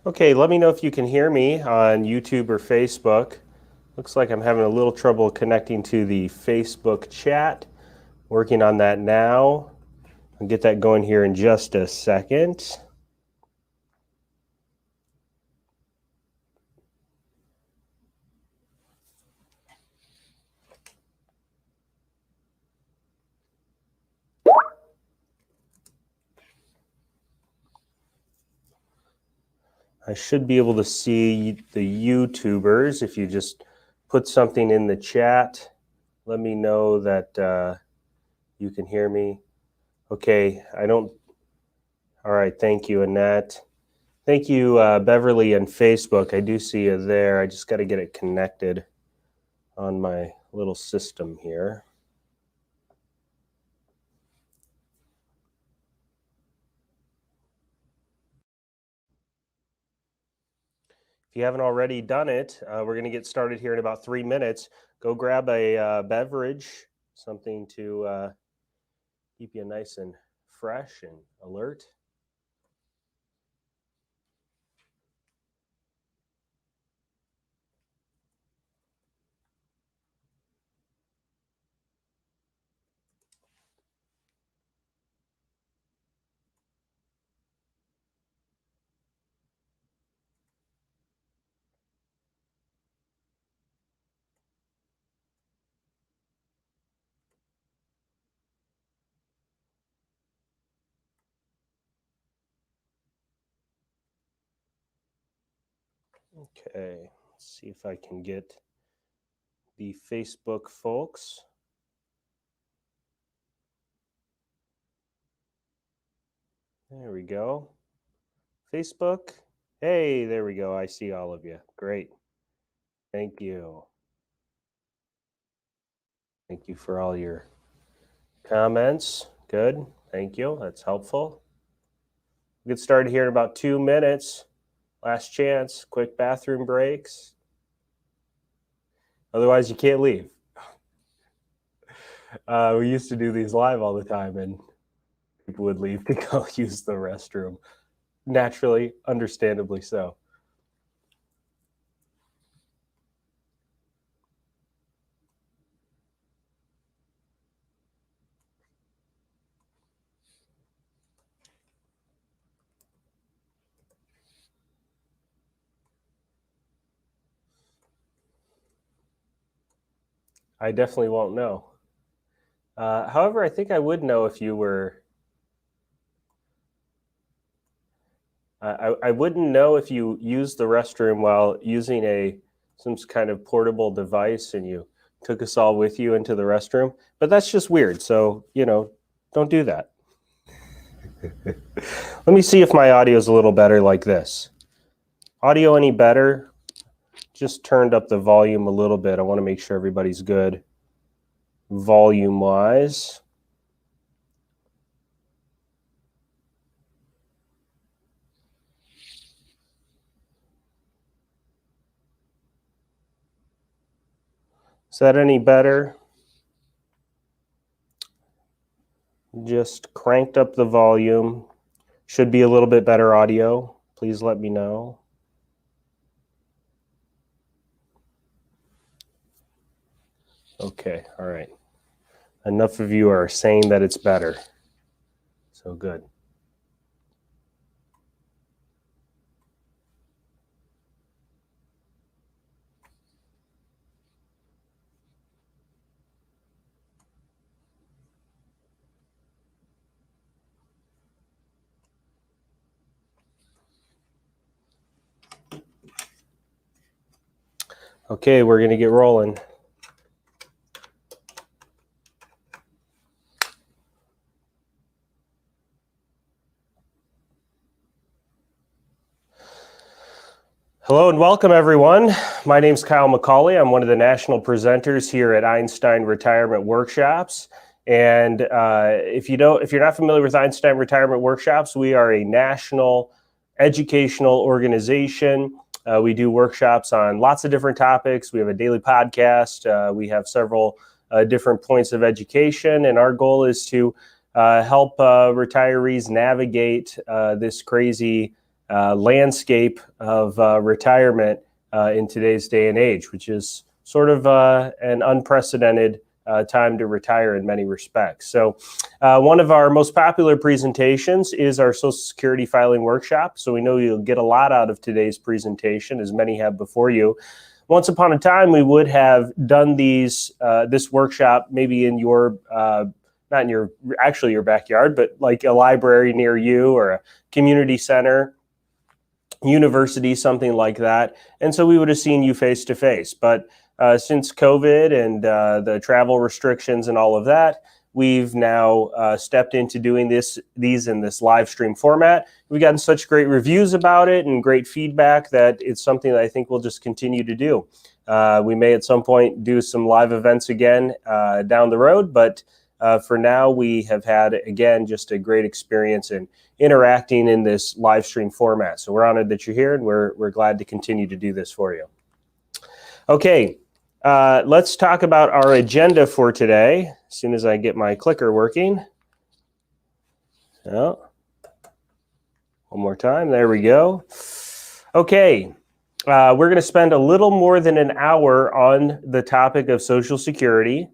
Okay, let me know if you can hear me on YouTube or Facebook. Looks like I'm having a little trouble connecting to the Facebook chat. Working on that now. I'll get that going here in just a second. I should be able to see the YouTubers. If you just put something in the chat, let me know that you can hear me. Okay, all right, thank you, Annette. Thank you, Beverly and Facebook. I do see you there. I just got to get it connected on my little system here. If you haven't already done it, we're going to get started here in about 3 minutes. Go grab a beverage, something to keep you nice and fresh and alert. Okay, let's see if I can get the Facebook folks. There we go. Facebook. Hey, there we go. I see all of you. Great. Thank you. Thank you for all your comments. Good. Thank you. That's helpful. We'll get started here in about 2 minutes. Last chance. Quick bathroom breaks. Otherwise, you can't leave. We used to do these live all the time, and people would leave to go use the restroom. Naturally, understandably so. I definitely won't know. However, I think I would know if you were. I wouldn't know if you used the restroom while using some kind of portable device and you took us all with you into the restroom. But that's just weird. So, don't do that. Let me see if my audio is a little better like this. Audio any better? Just turned up the volume a little bit. I want to make sure everybody's good volume-wise. Is that any better? Just cranked up the volume. Should be a little bit better audio. Please let me know. Okay, all right. Enough of you are saying that it's better. So good. Okay, we're going to get rolling. Hello and welcome, everyone. My name's Kyle McCauley. I'm one of the national presenters here at Einstein Retirement Workshops. And if you're not familiar with Einstein Retirement Workshops, we are a national educational organization. We do workshops on lots of different topics. We have a daily podcast. We have several different points of education, and our goal is to help retirees navigate this crazy landscape of retirement in today's day and age, which is sort of an unprecedented time to retire in many respects. So one of our most popular presentations is our Social Security filing workshop. So we know you'll get a lot out of today's presentation, as many have before you. Once upon a time, we would have done this workshop maybe in your, not in your backyard, but like a library near you or a community center, university, something like that. And so we would have seen you face to face. But since COVID and the travel restrictions and all of that, we've now stepped into doing these in this live stream format. We've gotten such great reviews about it and great feedback that it's something that I think we'll just continue to do. We may at some point do some live events again down the road, but for now we have had, again, just a great experience in interacting in this live stream format. So we're honored that you're here, and we're glad to continue to do this for you. Okay. Let's talk about our agenda for today. As soon as I get my clicker working. Oh, one more time. There we go. Okay. We're going to spend a little more than an hour on the topic of Social Security.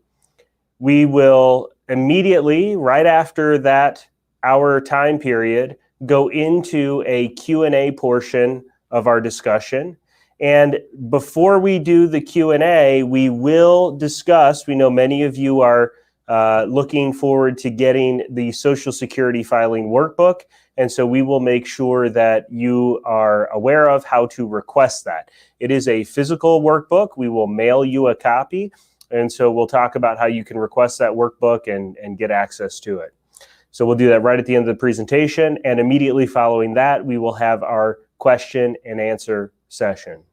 We will immediately, right after that hour time period, go into a Q&A portion of our discussion. And before we do the Q&A, we will discuss, we know many of you are looking forward to getting the Social Security filing workbook. And so we will make sure that you are aware of how to request that. It is a physical workbook. We will mail you a copy. And so we'll talk about how you can request that workbook and get access to it. So we'll do that right at the end of the presentation. And immediately following that, we will have our question and answer session.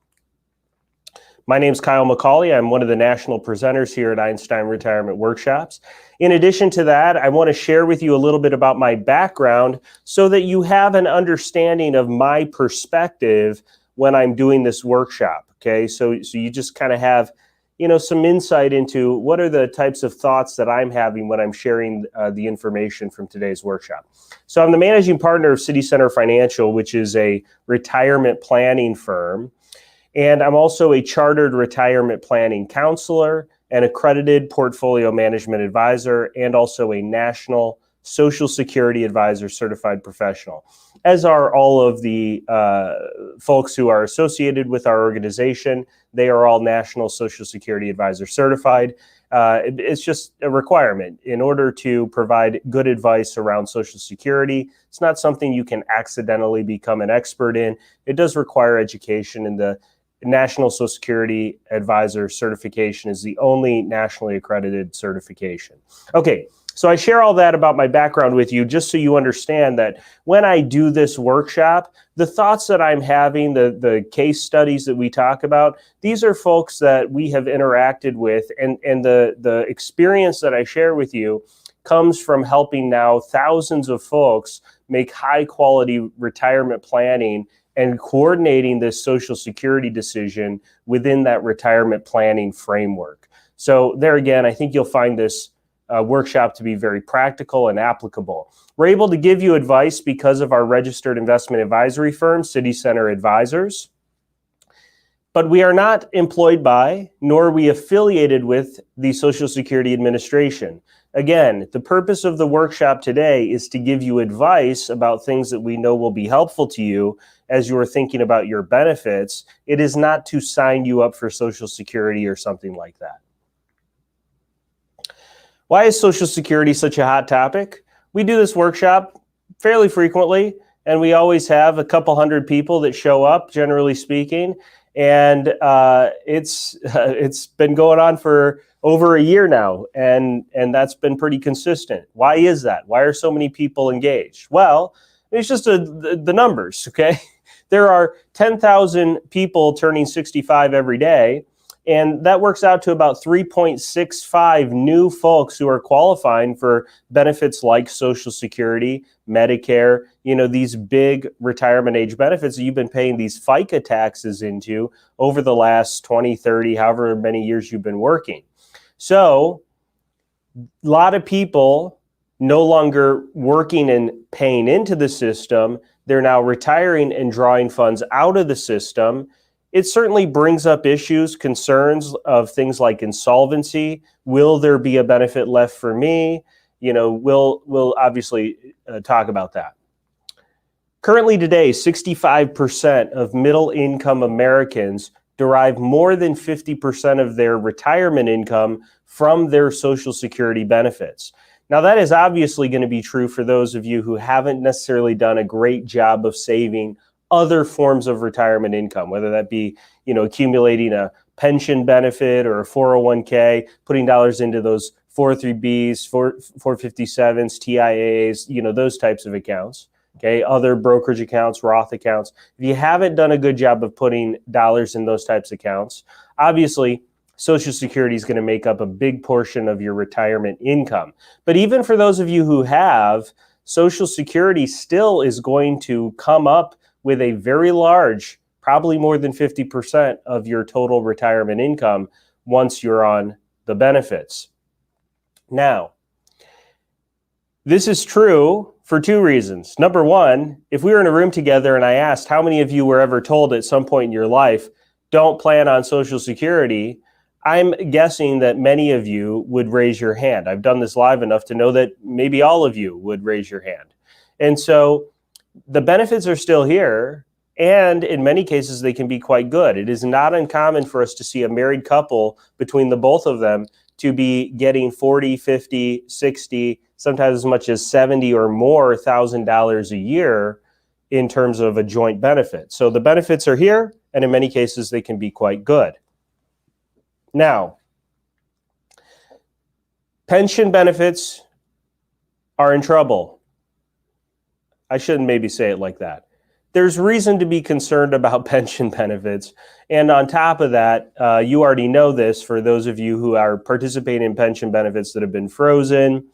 My name is Kyle McCauley. I'm one of the national presenters here at Einstein Retirement Workshops. In addition to that, I want to share with you a little bit about my background so that you have an understanding of my perspective when I'm doing this workshop. Okay, so you just kind of have, some insight into what are the types of thoughts that I'm having when I'm sharing the information from today's workshop. So I'm the managing partner of City Center Financial, which is a retirement planning firm. And I'm also a chartered retirement planning counselor, an accredited portfolio management advisor, and also a national Social Security advisor certified professional, as are all of the folks who are associated with our organization. They are all national Social Security advisor certified. It's just a requirement in order to provide good advice around Social Security. It's not something you can accidentally become an expert in. It does require education, and the National Social Security Advisor certification is the only nationally accredited certification. Okay, so I share all that about my background with you just so you understand that when I do this workshop, the thoughts that I'm having, the case studies that we talk about, these are folks that we have interacted with, and the experience that I share with you comes from helping now thousands of folks make high quality retirement planning and coordinating this Social Security decision within that retirement planning framework. So there again, I think you'll find this workshop to be very practical and applicable. We're able to give you advice because of our registered investment advisory firm, City Center Advisors. But we are not employed by, nor are we affiliated with the Social Security Administration. Again, the purpose of the workshop today is to give you advice about things that we know will be helpful to you as you are thinking about your benefits. It is not to sign you up for Social Security or something like that. Why is Social Security such a hot topic? We do this workshop fairly frequently, and we always have a couple hundred people that show up, generally speaking. And it's been going on for over a year now, and that's been pretty consistent. Why is that? Why are so many people engaged? Well, it's just the numbers, okay? There are 10,000 people turning 65 every day, and that works out to about 3.65 new folks who are qualifying for benefits like Social Security, Medicare, these big retirement age benefits that you've been paying these FICA taxes into over the last 20, 30, however many years you've been working. So a lot of people no longer working and paying into the system, they're now retiring and drawing funds out of the system, it certainly brings up issues, concerns of things like insolvency. Will there be a benefit left for me? We'll obviously talk about that. Currently today, 65% of middle income Americans derive more than 50% of their retirement income from their Social Security benefits. Now, that is obviously going to be true for those of you who haven't necessarily done a great job of saving other forms of retirement income, whether that be, accumulating a pension benefit or a 401k, putting dollars into those 403bs, 457s, TIAs, those types of accounts. Okay, other brokerage accounts, Roth accounts. If you haven't done a good job of putting dollars in those types of accounts, obviously Social Security is going to make up a big portion of your retirement income. But even for those of you who have, Social Security still is going to come up with a very large, probably more than 50% of your total retirement income once you're on the benefits. Now, this is true for two reasons. Number one, if we were in a room together and I asked how many of you were ever told at some point in your life, don't plan on Social Security, I'm guessing that many of you would raise your hand. I've done this live enough to know that maybe all of you would raise your hand. And so the benefits are still here, and in many cases, they can be quite good. It is not uncommon for us to see a married couple between the both of them to be getting $40,000, $50,000, $60,000, sometimes as much as $70,000 or more $1,000 a year in terms of a joint benefit. So the benefits are here, and in many cases, they can be quite good. Now, pension benefits are in trouble. I shouldn't maybe say it like that. There's reason to be concerned about pension benefits. And on top of that, you already know this for those of you who are participating in pension benefits that have been frozen.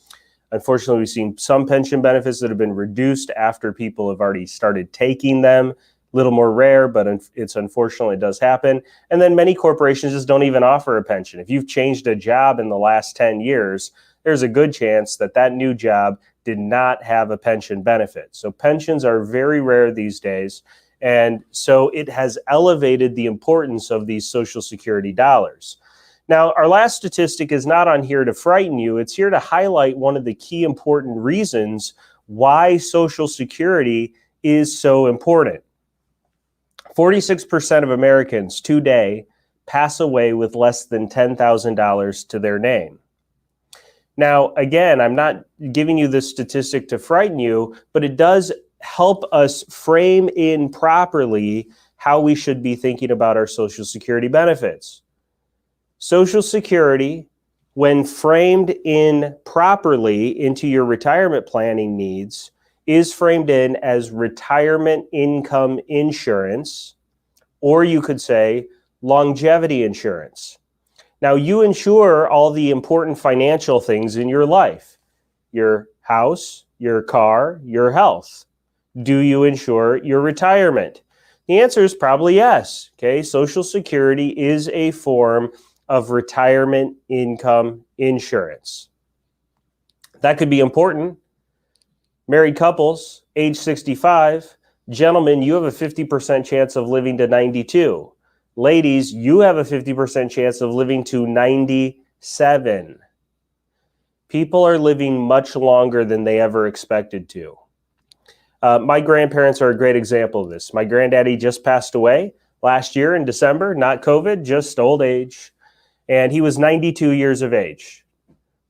Unfortunately, we've seen some pension benefits that have been reduced after people have already started taking them. A little more rare, but it's unfortunately, it does happen. And then many corporations just don't even offer a pension. If you've changed a job in the last 10 years, there's a good chance that that new job did not have a pension benefit. So pensions are very rare these days. And so it has elevated the importance of these Social Security dollars. Now, our last statistic is not on here to frighten you. It's here to highlight one of the key important reasons why Social Security is so important. 46% of Americans today pass away with less than $10,000 to their name. Now, again, I'm not giving you this statistic to frighten you, but it does help us frame in properly how we should be thinking about our Social Security benefits. Social Security, when framed in properly into your retirement planning needs, is framed in as retirement income insurance, or you could say longevity insurance. Now, you insure all the important financial things in your life: your house, your car, your health. Do you insure your retirement? The answer is probably yes. Okay, Social Security is a form of retirement income insurance. That could be important. Married couples, age 65, gentlemen, you have a 50% chance of living to 92. Ladies, you have a 50% chance of living to 97. People are living much longer than they ever expected to. My grandparents are a great example of this. My granddaddy just passed away last year in December, not COVID, just old age. And he was 92 years of age.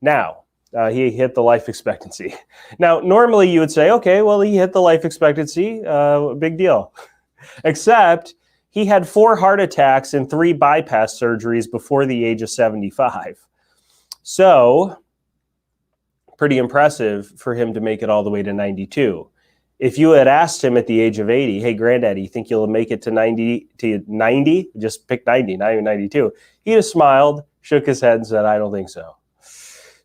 Now, he hit the life expectancy. Now, normally you would say, okay, well, he hit the life expectancy, big deal. Except he had 4 heart attacks and 3 bypass surgeries before the age of 75. So, pretty impressive for him to make it all the way to 92. If you had asked him at the age of 80, hey, granddaddy, you think you'll make it to 90? Just pick 90, not even 92. He'd have smiled, shook his head, and said, I don't think so.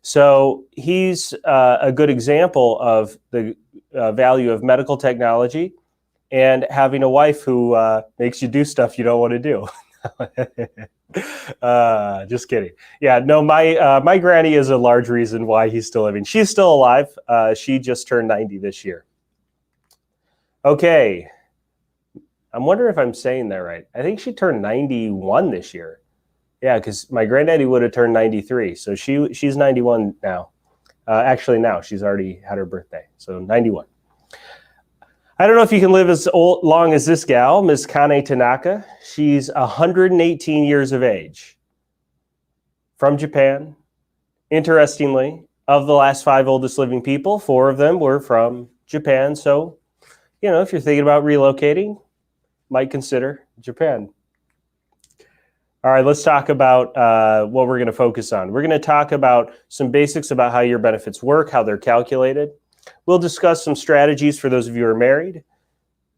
So he's a good example of the value of medical technology and having a wife who makes you do stuff you don't want to do. Just kidding. Yeah, no, my granny is a large reason why he's still living. She's still alive. She just turned 90 this year. Okay. I'm wondering if I'm saying that right. I think she turned 91 this year. Yeah, because my granddaddy would have turned 93. So she's 91 now. Actually, now she's already had her birthday. So 91. I don't know if you can live as long as this gal, Ms. Kane Tanaka. She's 118 years of age. From Japan. Interestingly, of the last 5 oldest living people, 4 of them were from Japan. So, if you're thinking about relocating, might consider Japan. All right, let's talk about what we're going to focus on. We're going to talk about some basics about how your benefits work, how they're calculated. We'll discuss some strategies for those of you who are married.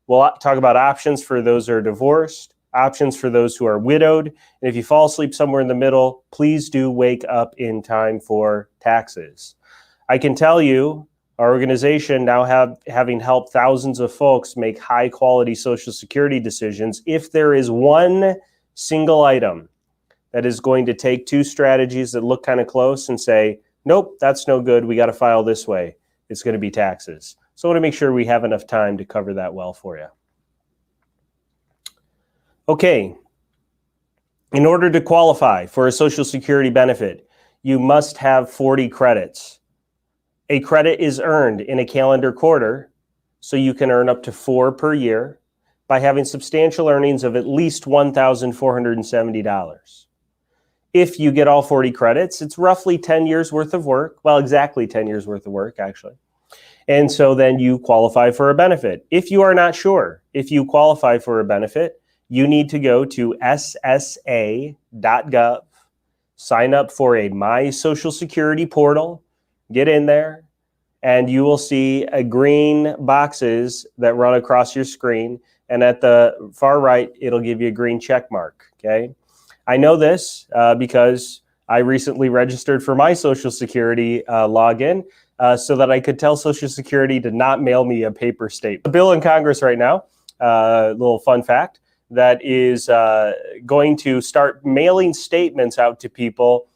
We'll talk about options for those who are divorced, options for those who are widowed. And if you fall asleep somewhere in the middle, please do wake up in time for taxes. I can tell you, our organization now having helped thousands of folks make high quality Social Security decisions. If there is one single item that is going to take 2 strategies that look kind of close and say, nope, that's no good, we got to file this way, it's going to be taxes. So I want to make sure we have enough time to cover that well for you. Okay, in order to qualify for a Social Security benefit, you must have 40 credits. A credit is earned in a calendar quarter, so you can earn up to 4 per year by having substantial earnings of at least $1,470. If you get all 40 credits, it's roughly 10 years worth of work. Well, exactly 10 years worth of work, actually. And so then you qualify for a benefit. If you are not sure if you qualify for a benefit, you need to go to ssa.gov, sign up for a My Social Security portal, get in there, and you will see green boxes that run across your screen. And at the far right, it'll give you a green check mark, okay? I know this because I recently registered for my Social Security login so that I could tell Social Security to not mail me a paper statement. A bill in Congress right now, little fun fact, that is going to start mailing statements out to people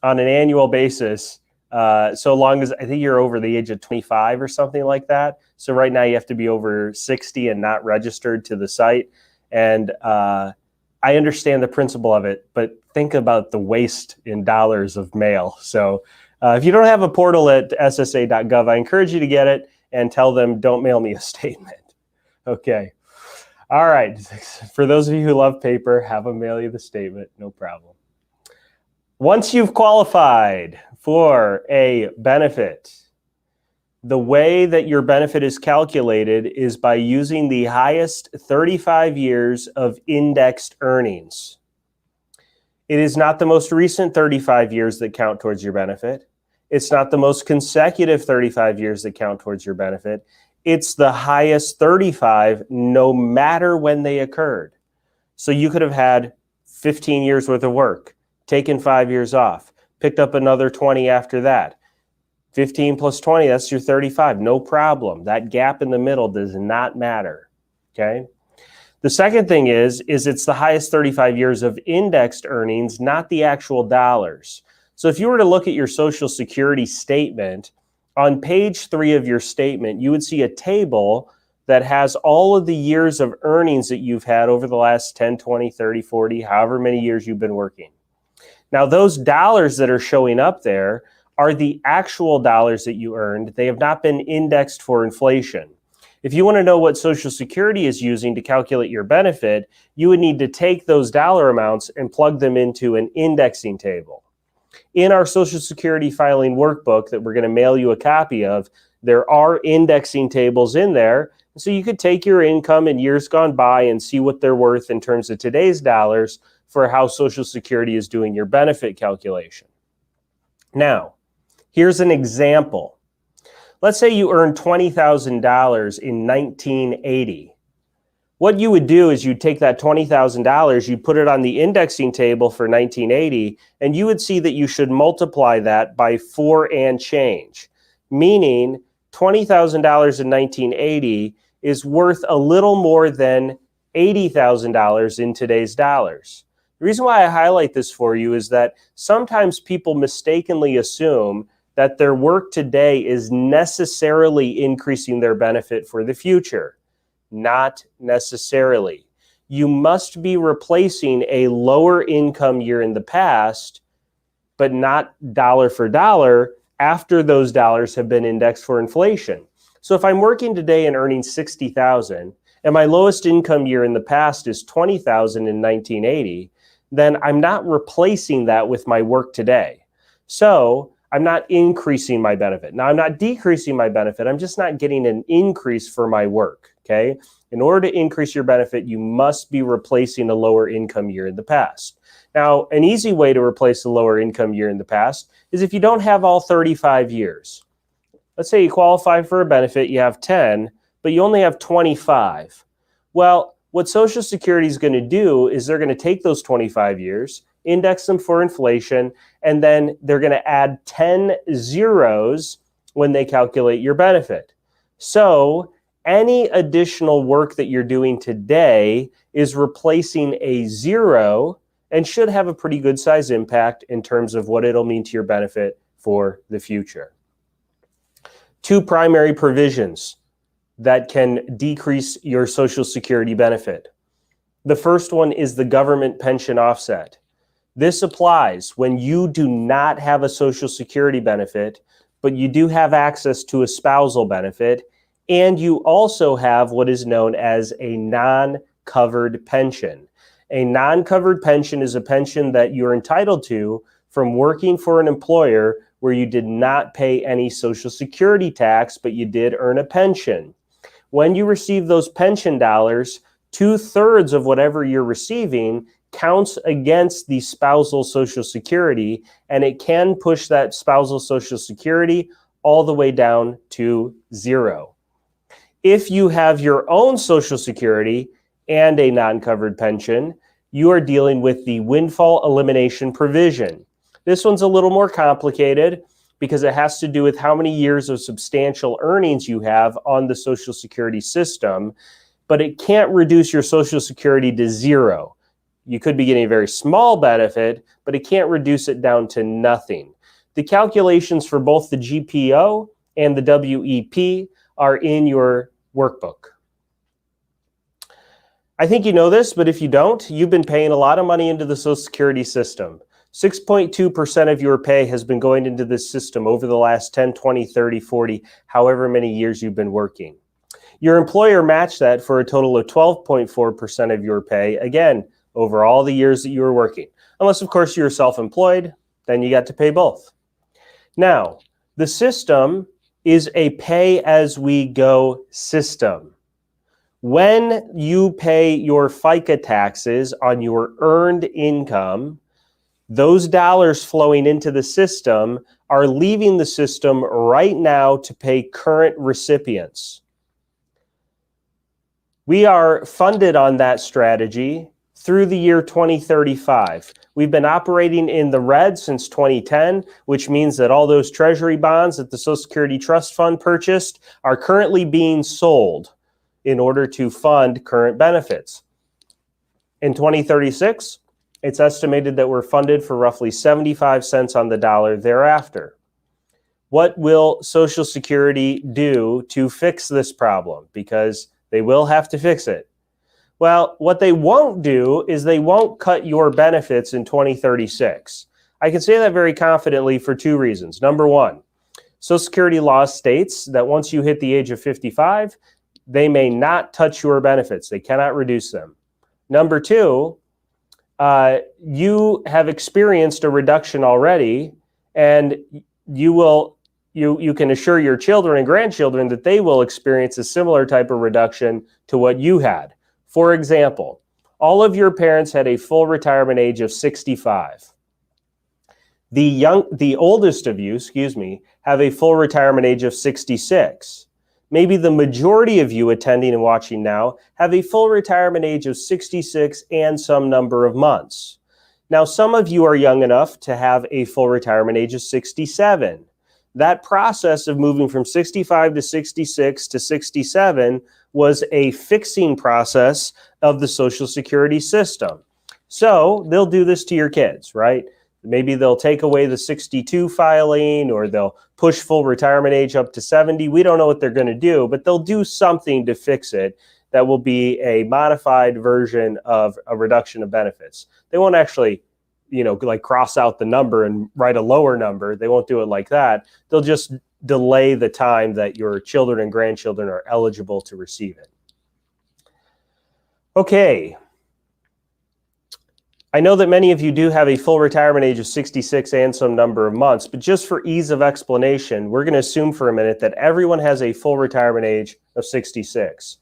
on an annual basis so long as, I think you're over the age of 25 or something like that. So right now you have to be over 60 and not registered to the site. And I understand the principle of it, but think about the waste in dollars of mail. So if you don't have a portal at ssa.gov, I encourage you to get it and tell them, don't mail me a statement. Okay. All right. For those of you who love paper, have them mail you the statement. No problem. Once you've qualified for a benefit, the way that your benefit is calculated is by using the highest 35 years of indexed earnings. It is not the most recent 35 years that count towards your benefit. It's not the most consecutive 35 years that count towards your benefit. It's the highest 35 no matter when they occurred. So you could have had 15 years worth of work, taken 5 years off, picked up another 20 after that. 15 plus 20, that's your 35, no problem. That gap in the middle does not matter, okay? The second thing is it's the highest 35 years of indexed earnings, not the actual dollars. So if you were to look at your Social Security statement, on page 3 of your statement, you would see a table that has all of the years of earnings that you've had over the last 10, 20, 30, 40, however many years you've been working. Now, those dollars that are showing up there are the actual dollars that you earned. They have not been indexed for inflation. If you want to know what Social Security is using to calculate your benefit, you would need to take those dollar amounts and plug them into an indexing table. In our Social Security filing workbook that we're going to mail you a copy of, there are indexing tables in there. So you could take your income in years gone by and see what they're worth in terms of today's dollars for how Social Security is doing your benefit calculation. Now, here's an example. Let's say you earned $20,000 in 1980. What you would do is you'd take that $20,000, you'd put it on the indexing table for 1980, and you would see that you should multiply that by 4 and change, meaning $20,000 in 1980 is worth a little more than $80,000 in today's dollars. The reason why I highlight this for you is that sometimes people mistakenly assume that their work today is necessarily increasing their benefit for the future. Not necessarily. You must be replacing a lower income year in the past, but not dollar for dollar after those dollars have been indexed for inflation. So if I'm working today and earning $60,000 and my lowest income year in the past is $20,000 in 1980, then I'm not replacing that with my work today. So I'm not increasing my benefit. Now, I'm not decreasing my benefit. I'm just not getting an increase for my work, okay? In order to increase your benefit, you must be replacing a lower income year in the past. Now, an easy way to replace a lower income year in the past is if you don't have all 35 years. Let's say you qualify for a benefit, you have 10, but you only have 25. Well, what Social Security is going to do is they're going to take those 25 years, index them for inflation, and then they're going to add 10 zeros when they calculate your benefit. So any additional work that you're doing today is replacing a zero and should have a pretty good size impact in terms of what it'll mean to your benefit for the future. Two primary provisions that can decrease your Social Security benefit. The first one is the government pension offset. This applies when you do not have a Social Security benefit, but you do have access to a spousal benefit, and you also have what is known as a non-covered pension. A non-covered pension is a pension that you're entitled to from working for an employer where you did not pay any Social Security tax, but you did earn a pension. When you receive those pension dollars, 2/3 of whatever you're receiving counts against the spousal Social Security, and it can push that spousal Social Security all the way down to zero. If you have your own Social Security and a non-covered pension, you are dealing with the windfall elimination provision. This one's a little more complicated because it has to do with how many years of substantial earnings you have on the Social Security system, but it can't reduce your Social Security to zero. You could be getting a very small benefit, but it can't reduce it down to nothing. The calculations for both the GPO and the WEP are in your workbook. I think you know this, but if you don't, you've been paying a lot of money into the Social Security system. 6.2% of your pay has been going into this system over the last 10, 20, 30, 40, however many years you've been working. Your employer matched that for a total of 12.4% of your pay, again, over all the years that you were working. Unless, of course, you're self-employed, then you got to pay both. Now, the system is a pay-as-we-go system. When you pay your FICA taxes on your earned income, those dollars flowing into the system are leaving the system right now to pay current recipients. We are funded on that strategy through the year 2035. We've been operating in the red since 2010, which means that all those treasury bonds that the Social Security Trust Fund purchased are currently being sold in order to fund current benefits. In 2036, it's estimated that we're funded for roughly 75 cents on the dollar thereafter. What will Social Security do to fix this problem? Because they will have to fix it. Well, what they won't do is they won't cut your benefits in 2036. I can say that very confidently for two reasons. Number one, Social Security law states that once you hit the age of 55, they may not touch your benefits. They cannot reduce them. Number two, you have experienced a reduction already, and you can assure your children and grandchildren that they will experience a similar type of reduction to what you had. For example, all of your parents had a full retirement age of 65. The oldest of you, have a full retirement age of 66. Maybe the majority of you attending and watching now have a full retirement age of 66 and some number of months. Now, some of you are young enough to have a full retirement age of 67. That process of moving from 65 to 66 to 67 was a fixing process of the Social Security system. So they'll do this to your kids, right? Maybe they'll take away the 62 filing, or they'll push full retirement age up to 70. We don't know what they're going to do, but they'll do something to fix it. that will be a modified version of a reduction of benefits. They won't actually, like cross out the number and write a lower number. They won't do it like that. They'll just delay the time that your children and grandchildren are eligible to receive it. Okay. I know that many of you do have a full retirement age of 66 and some number of months, but just for ease of explanation, we're going to assume for a minute that everyone has a full retirement age of 66.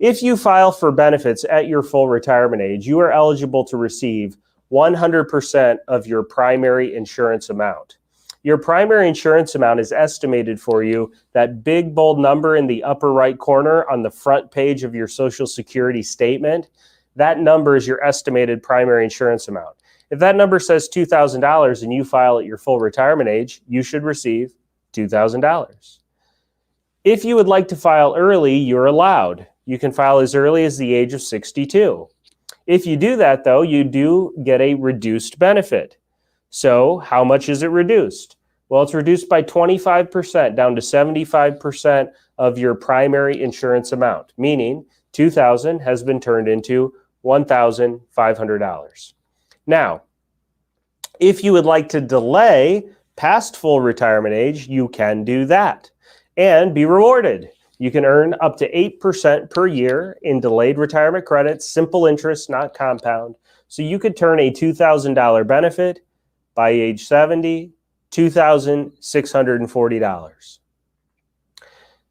If you file for benefits at your full retirement age, you are eligible to receive 100% of your primary insurance amount. Your primary insurance amount is estimated for you, that big bold number in the upper right corner on the front page of your Social Security statement. That number is your estimated primary insurance amount. If that number says $2,000 and you file at your full retirement age, you should receive $2,000. If you would like to file early, you're allowed. You can file as early as the age of 62. If you do that, though, you do get a reduced benefit. So how much is it reduced? Well, it's reduced by 25%, down to 75% of your primary insurance amount, meaning $2,000 has been turned into $1,500. Now, if you would like to delay past full retirement age, you can do that and be rewarded. You can earn up to 8% per year in delayed retirement credits, simple interest, not compound. So you could turn a $2,000 benefit by age 70, $2,640.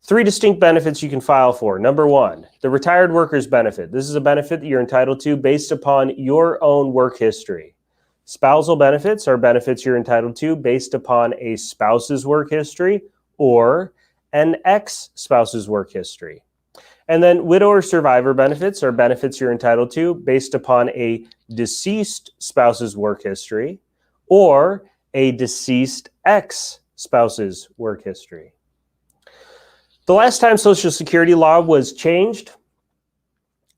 3 distinct benefits you can file for. Number 1, the retired workers benefit. This is a benefit that you're entitled to based upon your own work history. Spousal benefits are benefits you're entitled to based upon a spouse's work history or an ex-spouse's work history. And then widow or survivor benefits are benefits you're entitled to based upon a deceased spouse's work history or a deceased ex-spouse's work history. The last time Social Security law was changed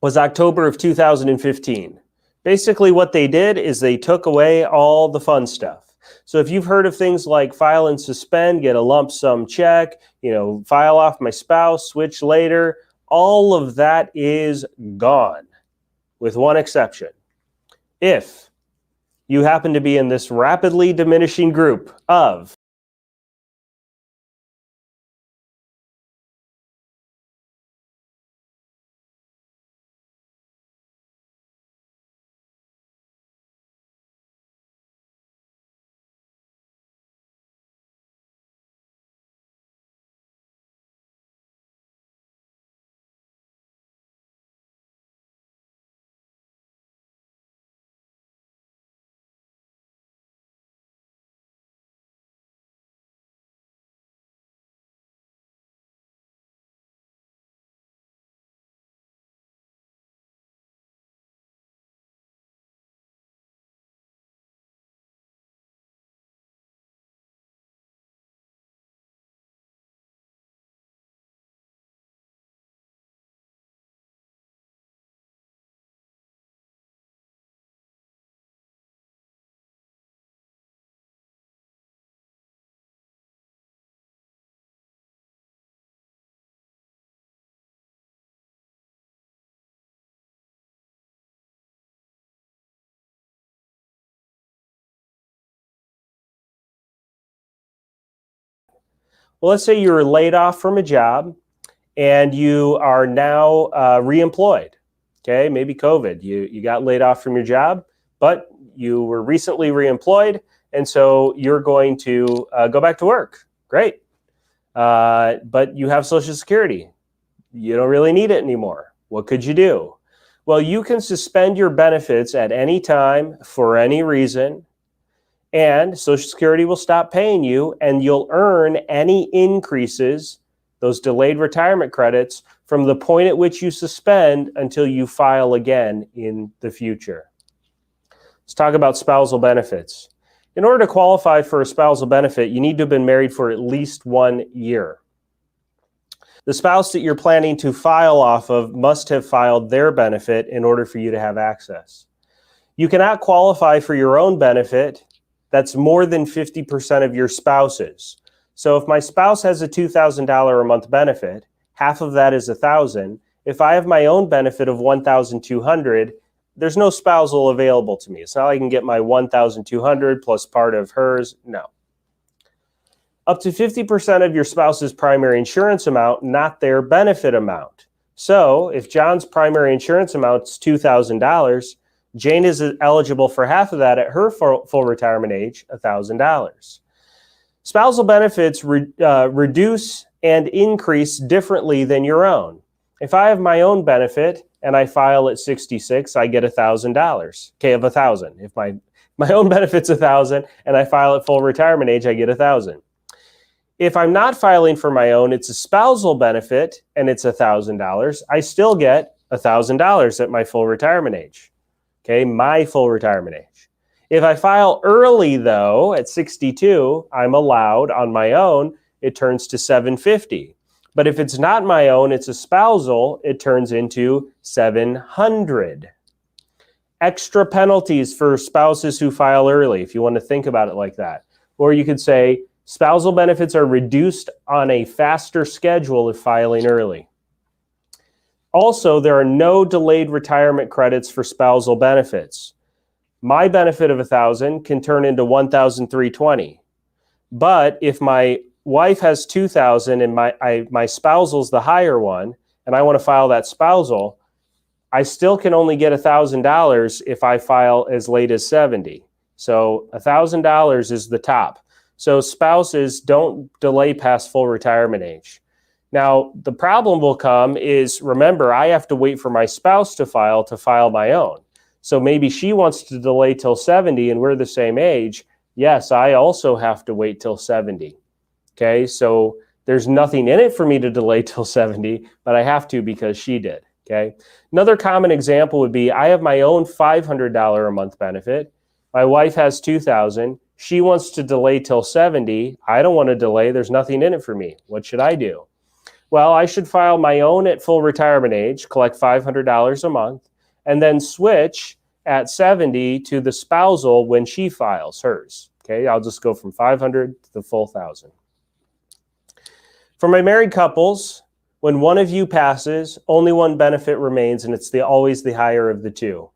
was October of 2015. Basically what they did is they took away all the fun stuff. So if you've heard of things like file and suspend, get a lump sum check, file off my spouse, switch later, all of that is gone, with one exception. If you happen to be in this rapidly diminishing group of well, let's say you were laid off from a job and you are now reemployed. Okay, maybe COVID. You got laid off from your job, but you were recently reemployed, and so you're going to go back to work. Great. But you have Social Security. You don't really need it anymore. What could you do? Well, you can suspend your benefits at any time for any reason, and Social Security will stop paying you, and you'll earn any increases, those delayed retirement credits, from the point at which you suspend until you file again in the future. Let's talk about spousal benefits. In order to qualify for a spousal benefit, you need to have been married for at least 1 year. The spouse that you're planning to file off of must have filed their benefit in order for you to have access. You cannot qualify for your own benefit that's more than 50% of your spouse's. So if my spouse has a $2,000 a month benefit, half of that is $1,000, If I have my own benefit of $1,200, there's no spousal available to me. It's not like I can get my $1,200 plus part of hers. No. Up to 50% of your spouse's primary insurance amount, not their benefit amount. So if John's primary insurance amount is $2,000, Jane is eligible for half of that at her full retirement age, $1,000. Spousal benefits reduce and increase differently than your own. If I have my own benefit and I file at 66, I get $1,000. Okay, of 1,000. If my own benefit's 1,000 and I file at full retirement age, I get 1,000. If I'm not filing for my own, it's a spousal benefit and it's $1,000. I still get $1,000 at my full retirement age. Okay, my full retirement age. If I file early though, at 62, I'm allowed on my own, it turns to $750. But if it's not my own, it's a spousal, it turns into $700. Extra penalties for spouses who file early, if you want to think about it like that. Or you could say, spousal benefits are reduced on a faster schedule if filing early. Also, there are no delayed retirement credits for spousal benefits. My benefit of $1,000 can turn into $1,320. But if my wife has $2,000 and my spousal's the higher one, and I want to file that spousal, I still can only get $1,000 if I file as late as 70. So $1,000 is the top. So spouses don't delay past full retirement age. Now, the problem will come is, remember, I have to wait for my spouse to file my own. So maybe she wants to delay till 70 and we're the same age. Yes, I also have to wait till 70. Okay, so there's nothing in it for me to delay till 70, but I have to because she did. Okay. Another common example would be, I have my own $500 a month benefit. My wife has $2,000. She wants to delay till 70. I don't want to delay. There's nothing in it for me. What should I do? Well, I should file my own at full retirement age, collect $500 a month, and then switch at 70 to the spousal when she files hers. Okay, I'll just go from 500 to the full 1,000. For my married couples, when one of you passes, only one benefit remains, and it's always the higher of the two.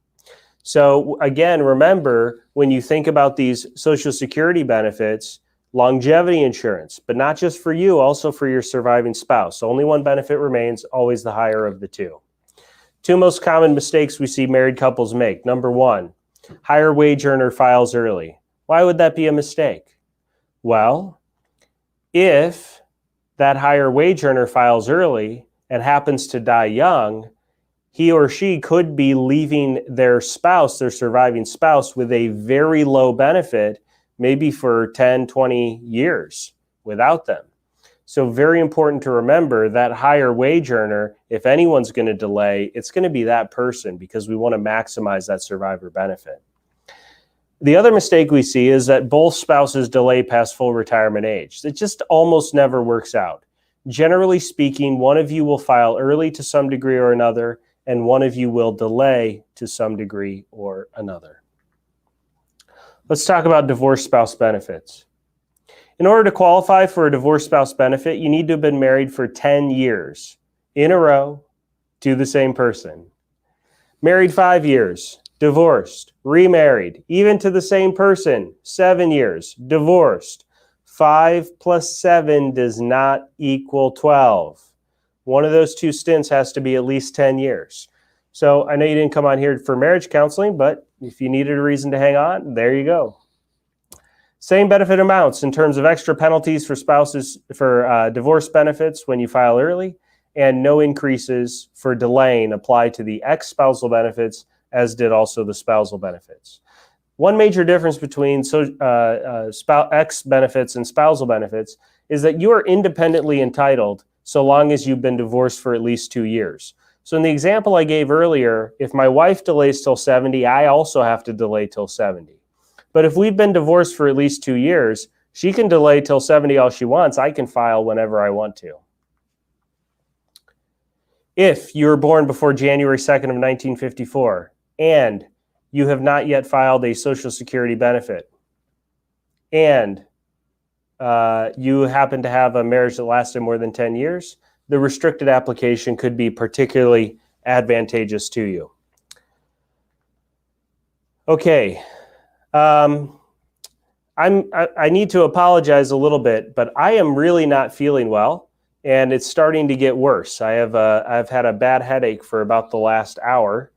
So again, remember, when you think about these Social Security benefits, longevity insurance, but not just for you, also for your surviving spouse. Only one benefit remains, always the higher of the two. Two most common mistakes we see married couples make. Number one, higher wage earner files early. Why would that be a mistake? Well, if that higher wage earner files early and happens to die young, he or she could be leaving their spouse, their surviving spouse, with a very low benefit, maybe for 10, 20 years without them. So very important to remember that higher wage earner, if anyone's going to delay, it's going to be that person because we want to maximize that survivor benefit. The other mistake we see is that both spouses delay past full retirement age. It just almost never works out. Generally speaking, one of you will file early to some degree or another, and one of you will delay to some degree or another. Let's talk about divorced spouse benefits. In order to qualify for a divorced spouse benefit, you need to have been married for 10 years in a row to the same person. Married 5 years, divorced, remarried, even to the same person, 7 years, divorced. 5 plus 7 does not equal 12. One of those two stints has to be at least 10 years. So I know you didn't come on here for marriage counseling, but if you needed a reason to hang on, there you go. Same benefit amounts in terms of extra penalties for spouses for divorce benefits when you file early, and no increases for delaying apply to the ex-spousal benefits, as did also the spousal benefits. One major difference between ex benefits and spousal benefits is that you are independently entitled so long as you've been divorced for at least 2 years. So in the example I gave earlier, if my wife delays till 70, I also have to delay till 70. But if we've been divorced for at least 2 years, she can delay till 70 all she wants. I can file whenever I want to. If you were born before January 2nd of 1954 and you have not yet filed a Social Security benefit, and you happen to have a marriage that lasted more than 10 years, the restricted application could be particularly advantageous to you. Okay. I need to apologize a little bit, but I am really not feeling well, and it's starting to get worse. I've had a bad headache for about the last hour,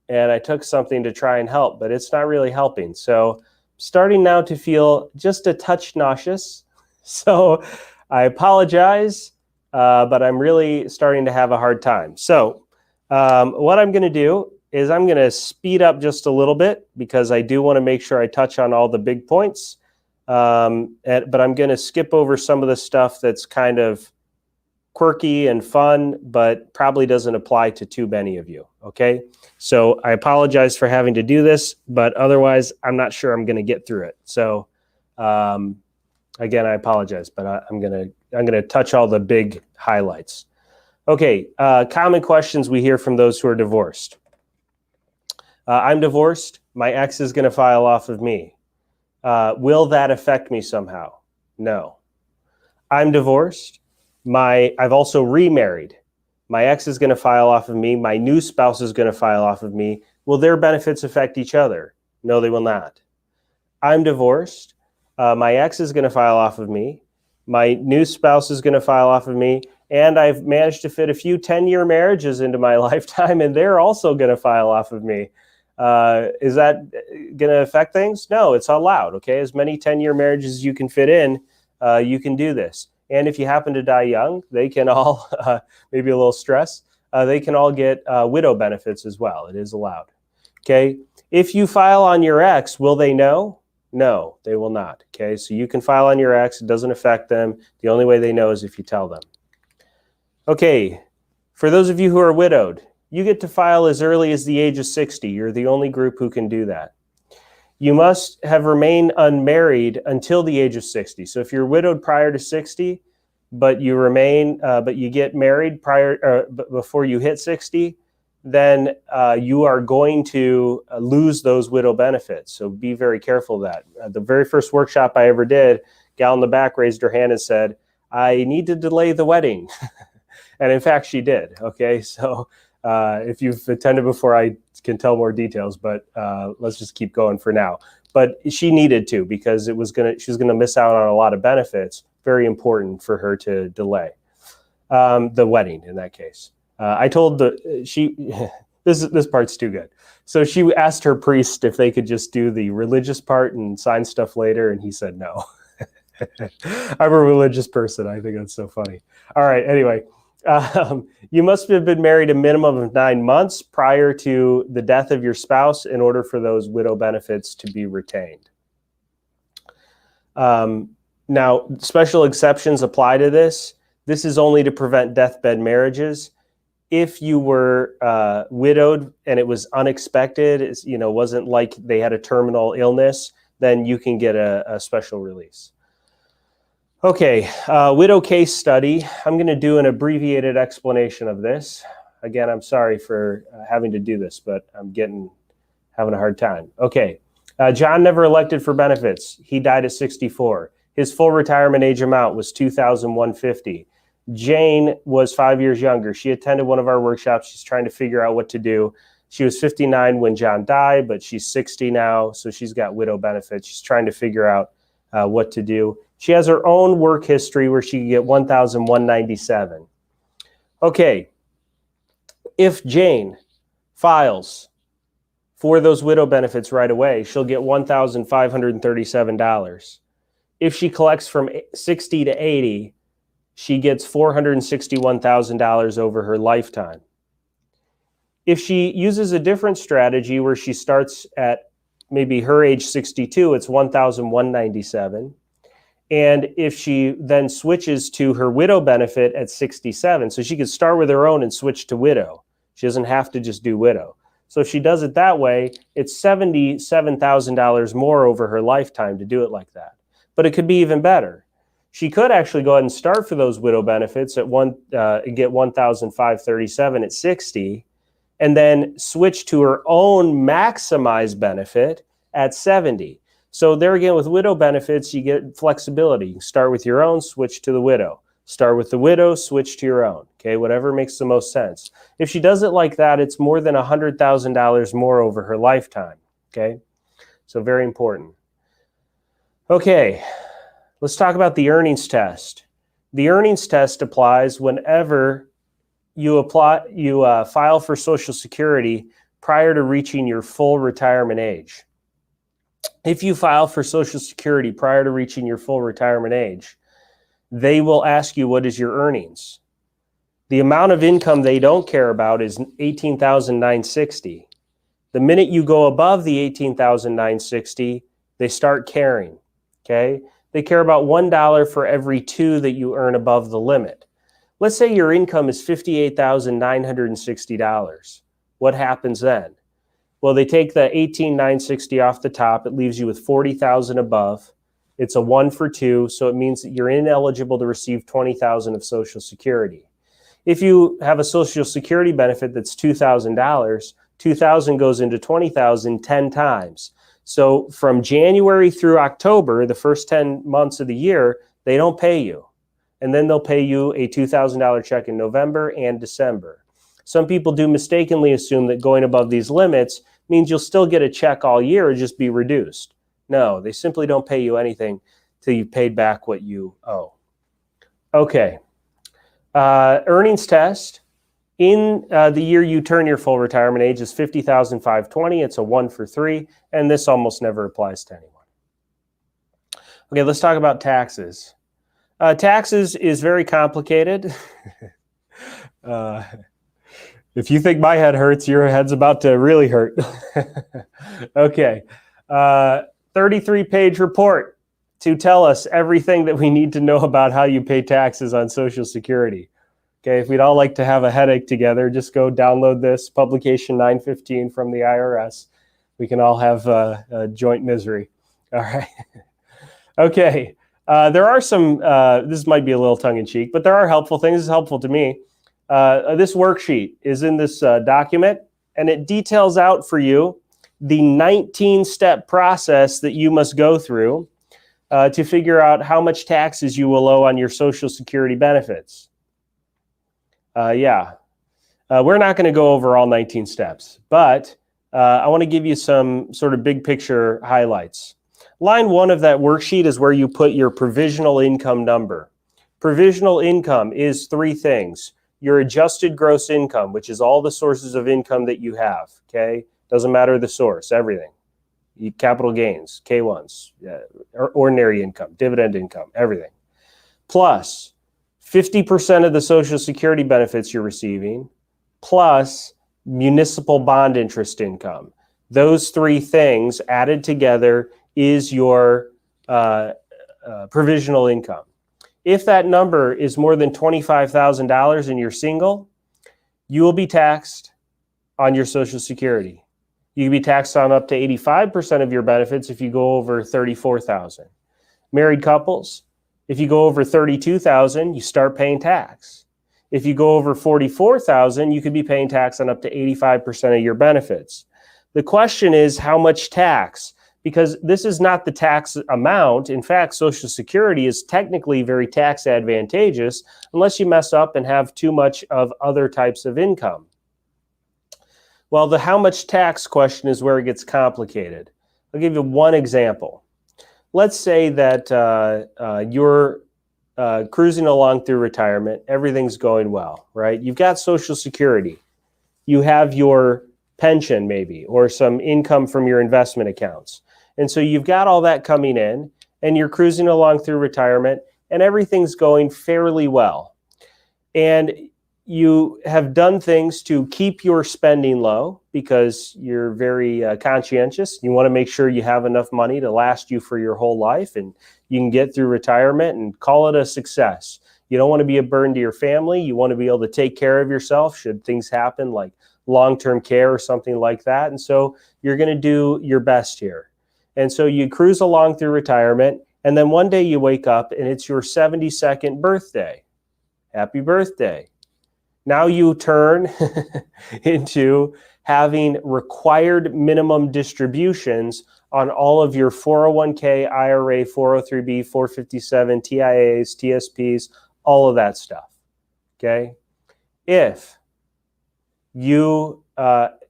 and I took something to try and help, but it's not really helping. So starting now to feel just a touch nauseous. So I apologize, but I'm really starting to have a hard time. So what I'm going to do is I'm going to speed up just a little bit because I do want to make sure I touch on all the big points. But I'm going to skip over some of the stuff that's kind of quirky and fun, but probably doesn't apply to too many of you. Okay. So I apologize for having to do this, but otherwise I'm not sure I'm going to get through it. So, again, I apologize, but I'm going to touch all the big highlights. Okay. Common questions we hear from those who are divorced. I'm divorced. My ex is going to file off of me. Will that affect me somehow? No. I'm divorced. I've also remarried. My ex is going to file off of me. My new spouse is going to file off of me. Will their benefits affect each other? No, they will not. I'm divorced. My ex is going to file off of me. My new spouse is going to file off of me. And I've managed to fit a few 10-year marriages into my lifetime, and they're also going to file off of me. Is that going to affect things? No, it's allowed. Okay, as many 10-year marriages as you can fit in, you can do this. And if you happen to die young, they can all, maybe a little stress, they can all get widow benefits as well. It is allowed. Okay, if you file on your ex, will they know? No, they will not. Okay, so you can file on your ex. It doesn't affect them. The only way they know is if you tell them. Okay, for those of you who are widowed, you get to file as early as the age of 60. You're the only group who can do that. You must have remained unmarried until the age of 60. So if you're widowed prior to 60, but you get married before you hit 60, then you are going to lose those widow benefits. So be very careful of that. The very first workshop I ever did, gal in the back raised her hand and said, "I need to delay the wedding." And in fact, she did. Okay, so if you've attended before, I can tell more details, but let's just keep going for now. But she needed to, because she was gonna miss out on a lot of benefits. Very important for her to delay the wedding in that case. I told this part's too good. So she asked her priest if they could just do the religious part and sign stuff later, and he said no. I'm a religious person. I think that's so funny. All right, anyway. You must have been married a minimum of 9 months prior to the death of your spouse in order for those widow benefits to be retained. Now, special exceptions apply to this. This is only to prevent deathbed marriages. If you were widowed and it was unexpected, wasn't like they had a terminal illness, then you can get a special release. Okay, widow case study. I'm going to do an abbreviated explanation of this. Again, I'm sorry for having to do this, but I'm having a hard time. Okay, John never elected for benefits. He died at 64. His full retirement age amount was $2,150. Jane was 5 years younger. She attended one of our workshops. She's trying to figure out what to do. She was 59 when John died, but she's 60 now, so she's got widow benefits. She's trying to figure out what to do. She has her own work history where she can get $1,197. Okay, if Jane files for those widow benefits right away, she'll get $1,537. If she collects from 60 to 80, she gets $461,000 over her lifetime. If she uses a different strategy where she starts at maybe her age 62, it's $1,197. And if she then switches to her widow benefit at 67, so she could start with her own and switch to widow. She doesn't have to just do widow. So if she does it that way, it's $77,000 more over her lifetime to do it like that. But it could be even better. She could actually go ahead and start for those widow benefits at and get $1,537 at 60, and then switch to her own maximized benefit at 70. So there again, with widow benefits, you get flexibility. You start with your own, switch to the widow. Start with the widow, switch to your own, okay? Whatever makes the most sense. If she does it like that, it's more than $100,000 more over her lifetime, okay? So very important. Okay, let's talk about the earnings test. The earnings test applies whenever you file for Social Security prior to reaching your full retirement age. If you file for Social Security prior to reaching your full retirement age, they will ask you, what is your earnings? The amount of income they don't care about is $18,960. The minute you go above the $18,960, they start caring, okay? They care about $1 for every 2 that you earn above the limit. Let's say your income is $58,960. What happens then? Well, they take the $18,960 off the top. It leaves you with $40,000 above. It's a 1 for 2, so it means that you're ineligible to receive $20,000 of Social Security. If you have a Social Security benefit that's $2,000, $2,000 goes into $20,000 10 times. So from January through October, the first 10 months of the year, they don't pay you. And then they'll pay you a $2,000 check in November and December. Some people do mistakenly assume that going above these limits means you'll still get a check all year, and just be reduced. No, they simply don't pay you anything till you've paid back what you owe. Okay, earnings test. In the year you turn your full retirement age is $50,520. It's a 1 for 3, and this almost never applies to anyone. Okay, let's talk about taxes. Taxes is very complicated. If you think my head hurts, your head's about to really hurt. Okay. 33-page report to tell us everything that we need to know about how you pay taxes on Social Security. Okay, if we'd all like to have a headache together, just go download this, publication 915 from the IRS. We can all have a joint misery. All right. Okay, there are some, this might be a little tongue-in-cheek, but there are helpful things. It's helpful to me. This worksheet is in this document, and it details out for you the 19-step process that you must go through to figure out how much taxes you will owe on your Social Security benefits. We're not going to go over all 19 steps, but I want to give you some sort of big picture highlights. Line 1 of that worksheet is where you put your provisional income number. Provisional income is 3 things. Your adjusted gross income, which is all the sources of income that you have, okay? Doesn't matter the source, everything. Capital gains, K1s, ordinary income, dividend income, everything. Plus 50% of the Social Security benefits you're receiving, plus municipal bond interest income. Those 3 things added together is your provisional income. If that number is more than $25,000 and you're single, you will be taxed on your Social Security. You can be taxed on up to 85% of your benefits if you go over $34,000. Married couples, if you go over $32,000, you start paying tax. If you go over $44,000, you could be paying tax on up to 85% of your benefits. The question is, how much tax? Because this is not the tax amount. In fact, Social Security is technically very tax advantageous unless you mess up and have too much of other types of income. Well, the how much tax question is where it gets complicated. I'll give you one example. Let's say that you're cruising along through retirement. Everything's going well, right? You've got Social Security. You have your pension maybe, or some income from your investment accounts. And so you've got all that coming in, and you're cruising along through retirement, and everything's going fairly well. And you have done things to keep your spending low because you're very conscientious. You want to make sure you have enough money to last you for your whole life, and you can get through retirement and call it a success. You don't want to be a burden to your family. You want to be able to take care of yourself should things happen like long-term care or something like that. And so you're going to do your best here. And so you cruise along through retirement, and then one day you wake up and it's your 72nd birthday. Happy birthday. Now you turn into having required minimum distributions on all of your 401k, IRA, 403b, 457, TIAs, TSPs, all of that stuff, okay? If you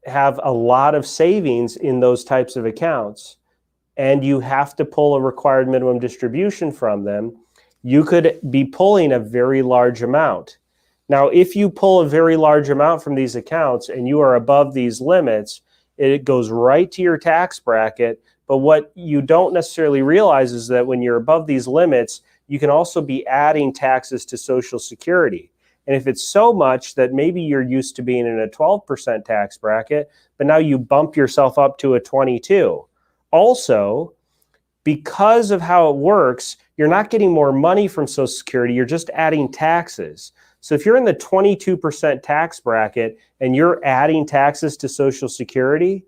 have a lot of savings in those types of accounts and you have to pull a required minimum distribution from them, you could be pulling a very large amount. Now, if you pull a very large amount from these accounts and you are above these limits, it goes right to your tax bracket. But what you don't necessarily realize is that when you're above these limits, you can also be adding taxes to Social Security. And if it's so much that maybe you're used to being in a 12% tax bracket, but now you bump yourself up to a 22. Also, because of how it works, you're not getting more money from Social Security, you're just adding taxes. So if you're in the 22% tax bracket and you're adding taxes to Social Security,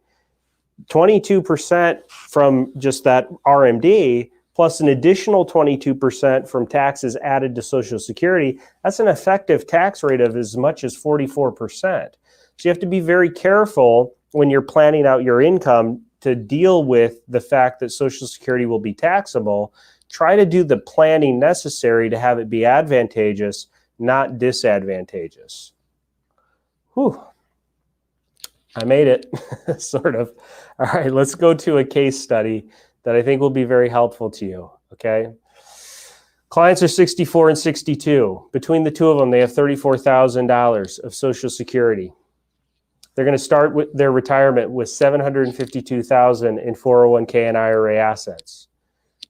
22% from just that RMD plus an additional 22% from taxes added to Social Security, that's an effective tax rate of as much as 44%. So you have to be very careful when you're planning out your income to deal with the fact that Social Security will be taxable. Try to do the planning necessary to have it be advantageous, not disadvantageous. Whew. I made it, sort of. All right, let's go to a case study that I think will be very helpful to you, okay? Clients are 64 and 62. Between the two of them, they have $34,000 of Social Security. They're going to start with their retirement with $752,000 in 401k and IRA assets.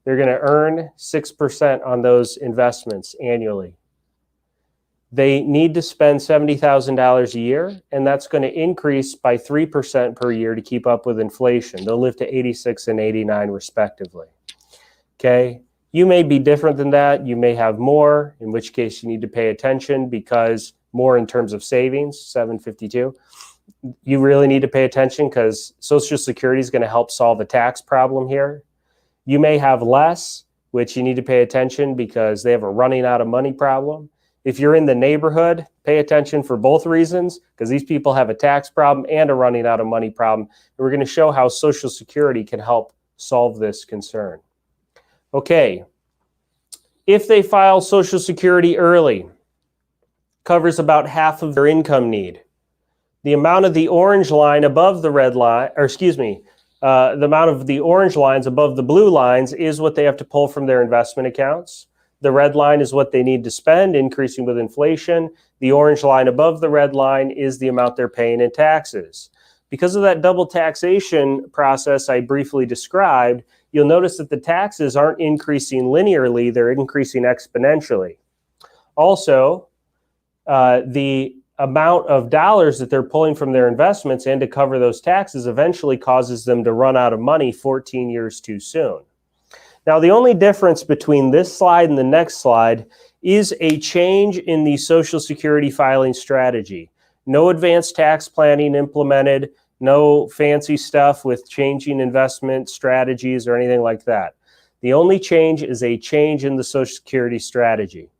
They're going to earn 6% on those investments annually. They need to spend $70,000 a year, and that's going to increase by 3% per year to keep up with inflation. They'll live to 86 and 89 respectively. Okay? You may be different than that. You may have more, in which case you need to pay attention because more in terms of savings, 752. You really need to pay attention because Social Security is going to help solve the tax problem here. You may have less, which you need to pay attention because they have a running out of money problem. If you're in the neighborhood, pay attention for both reasons because these people have a tax problem and a running out of money problem. And we're going to show how Social Security can help solve this concern. Okay, if they file Social Security early, covers about half of their income need. The amount of the orange line above the red line, or excuse me, the amount of the orange lines above the blue lines is what they have to pull from their investment accounts. The red line is what they need to spend, increasing with inflation. The orange line above the red line is the amount they're paying in taxes. Because of that double taxation process I briefly described, you'll notice that the taxes aren't increasing linearly, they're increasing exponentially. Also, the amount of dollars that they're pulling from their investments and to cover those taxes eventually causes them to run out of money 14 years too soon. Now, the only difference between this slide and the next slide is a change in the Social Security filing strategy. No advanced tax planning implemented, no fancy stuff with changing investment strategies or anything like that. The only change is a change in the Social Security strategy.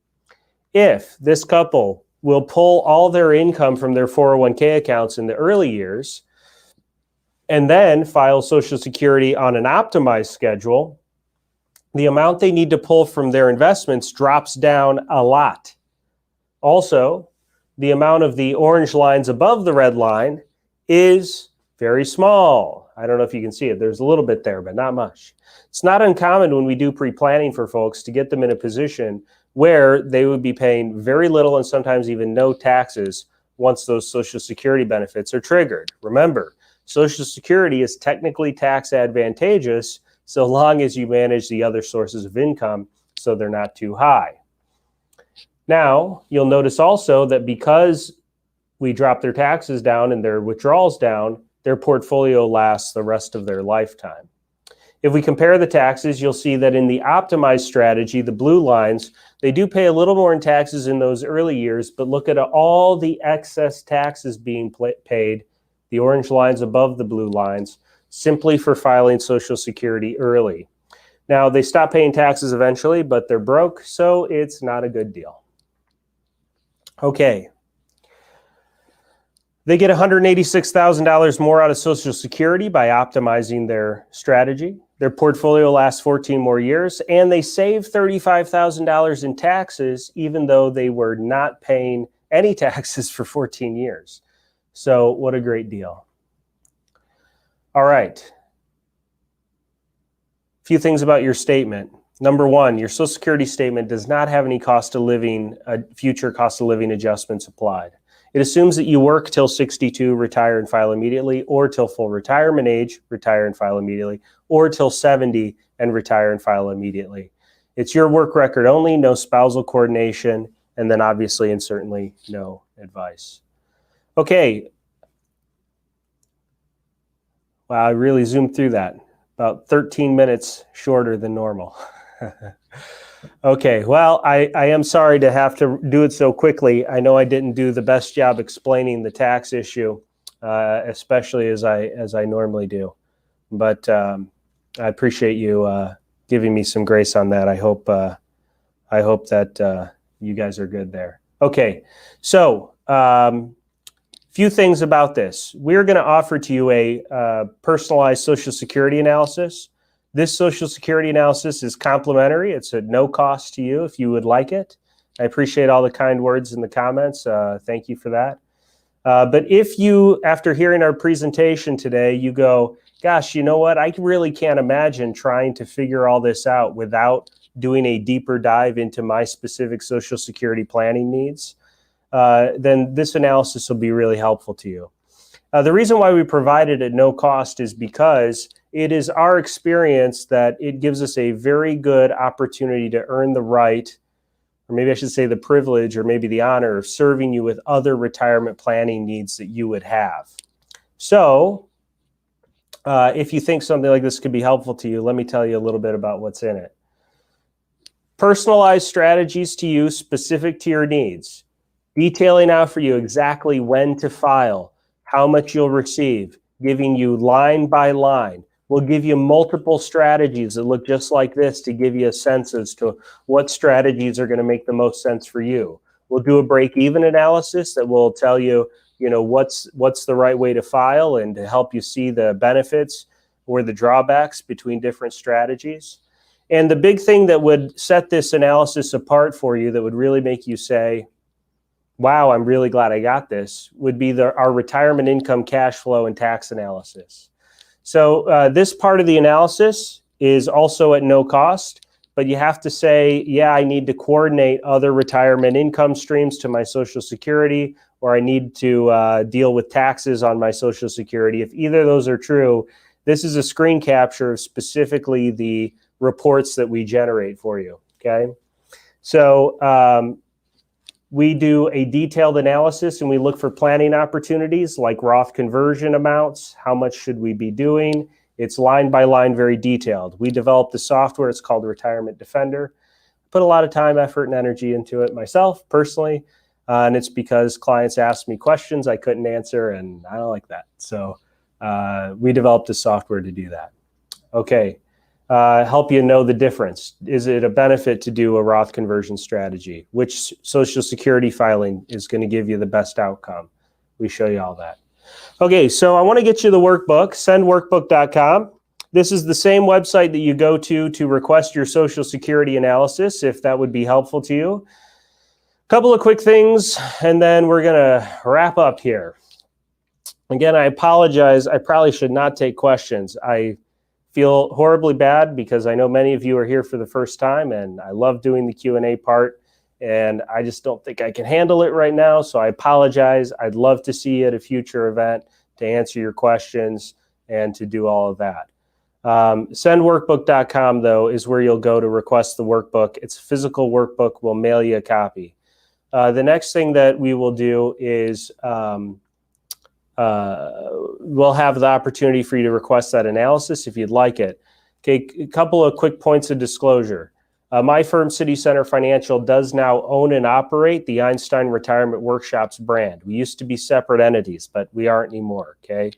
If this couple will pull all their income from their 401k accounts in the early years and then file Social Security on an optimized schedule, the amount they need to pull from their investments drops down a lot. Also, the amount of the orange lines above the red line is very small. I don't know if you can see it. There's a little bit there, but not much. It's not uncommon when we do pre-planning for folks to get them in a position where they would be paying very little and sometimes even no taxes once those Social Security benefits are triggered. Remember, Social Security is technically tax advantageous so long as you manage the other sources of income so they're not too high. Now, you'll notice also that because we drop their taxes down and their withdrawals down, their portfolio lasts the rest of their lifetime. If we compare the taxes, you'll see that in the optimized strategy, the blue lines, they do pay a little more in taxes in those early years, but look at all the excess taxes being paid, the orange lines above the blue lines, simply for filing Social Security early. Now, they stop paying taxes eventually, but they're broke, so it's not a good deal. Okay. They get $186,000 more out of Social Security by optimizing their strategy. Their portfolio lasts 14 more years, and they save $35,000 in taxes, even though they were not paying any taxes for 14 years. So what a great deal. All right. A few things about your statement. Number one, your Social Security statement does not have any future cost of living adjustments applied. It assumes that you work till 62, retire and file immediately, or till full retirement age, retire and file immediately, or till 70 and retire and file immediately. It's your work record only, no spousal coordination, and then obviously and certainly no advice. Okay. Wow, I really zoomed through that. About 13 minutes shorter than normal. Okay, well, I am sorry to have to do it so quickly. I know I didn't do the best job explaining the tax issue, especially as I normally do. But I appreciate you giving me some grace on that. I hope that you guys are good there. Okay, so few things about this. We're going to offer to you a personalized Social Security analysis. This Social Security analysis is complimentary. It's at no cost to you if you would like it. I appreciate all the kind words in the comments. Thank you for that. But if you, after hearing our presentation today, you go, gosh, you know what? I really can't imagine trying to figure all this out without doing a deeper dive into my specific Social Security planning needs, then this analysis will be really helpful to you. The reason why we provide it at no cost is because it is our experience that it gives us a very good opportunity to earn the right, or maybe I should say the privilege, or maybe the honor of serving you with other retirement planning needs that you would have. So if you think something like this could be helpful to you, let me tell you a little bit about what's in it. Personalized strategies to you specific to your needs, detailing out for you exactly when to file, how much you'll receive, giving you line by line. We'll give you multiple strategies that look just like this to give you a sense as to what strategies are going to make the most sense for you. We'll do a break-even analysis that will tell you, what's the right way to file and to help you see the benefits or the drawbacks between different strategies. And the big thing that would set this analysis apart for you, that would really make you say, wow, I'm really glad I got this, would be our retirement income cash flow and tax analysis. So this part of the analysis is also at no cost, but you have to say, yeah, I need to coordinate other retirement income streams to my Social Security, or I need to deal with taxes on my Social Security. If either of those are true, this is a screen capture of specifically the reports that we generate for you, okay? So we do a detailed analysis and we look for planning opportunities like Roth conversion amounts. How much should we be doing? It's line by line, very detailed. We developed the software. It's called Retirement Defender. Put a lot of time, effort, and energy into it myself personally. And it's because clients asked me questions I couldn't answer, and I don't like that. So we developed the software to do that. Okay. Help you know the difference. Is it a benefit to do a Roth conversion strategy? Which Social Security filing is going to give you the best outcome? We show you all that. Okay, so I want to get you the workbook, sendworkbook.com. This is the same website that you go to request your Social Security analysis, if that would be helpful to you. A couple of quick things, and then we're going to wrap up here. Again, I apologize. I probably should not take questions. I feel horribly bad because I know many of you are here for the first time, and I love doing the Q&A part, and I just don't think I can handle it right now, so I apologize. I'd love to see you at a future event to answer your questions and to do all of that. Sendworkbook.com, though, is where you'll go to request the workbook. It's a physical workbook. We'll mail you a copy. The next thing that we will do is we'll have the opportunity for you to request that analysis if you'd like it. Okay, a couple of quick points of disclosure. My firm, City Center Financial, does now own and operate the Einstein Retirement Workshops brand. We used to be separate entities, but we aren't anymore, okay?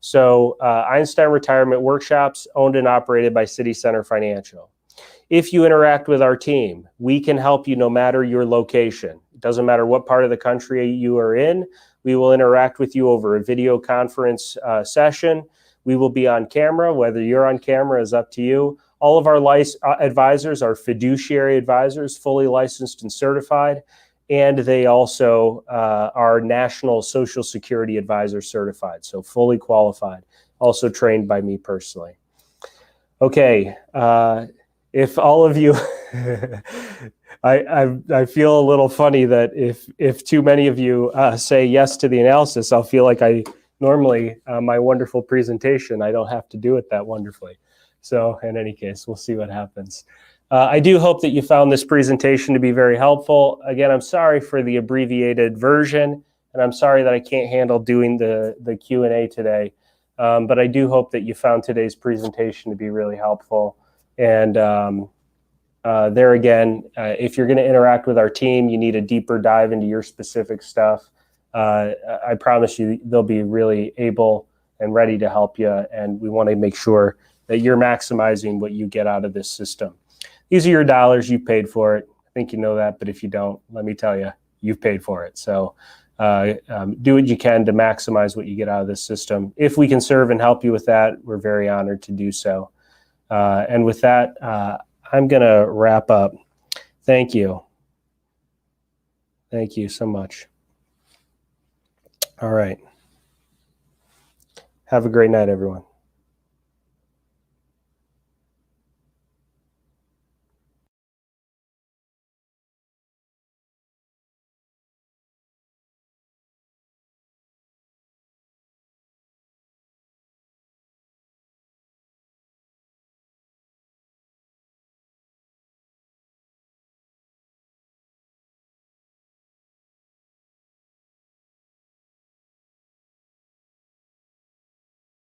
So Einstein Retirement Workshops, owned and operated by City Center Financial. If you interact with our team, we can help you no matter your location. It doesn't matter what part of the country you are in. We will interact with you over a video conference session. We will be on camera. Whether you're on camera is up to you. All of our advisors are fiduciary advisors, fully licensed and certified, and they also are National Social Security Advisor certified, so fully qualified, also trained by me personally. Okay, if all of you, I feel a little funny that if too many of you say yes to the analysis, I'll feel like normally my wonderful presentation, I don't have to do it that wonderfully. So in any case, we'll see what happens. I do hope that you found this presentation to be very helpful. Again, I'm sorry for the abbreviated version, and I'm sorry that I can't handle doing the Q&A today. But I do hope that you found today's presentation to be really helpful. And there again, if you're going to interact with our team, you need a deeper dive into your specific stuff. I promise you they'll be really able and ready to help you. And we want to make sure that you're maximizing what you get out of this system. These are your dollars. You paid for it. I think you know that. But if you don't, let me tell you, you've paid for it. So do what you can to maximize what you get out of this system. If we can serve and help you with that, we're very honored to do so. And with that, I'm going to wrap up. Thank you. Thank you so much. All right. Have a great night, everyone.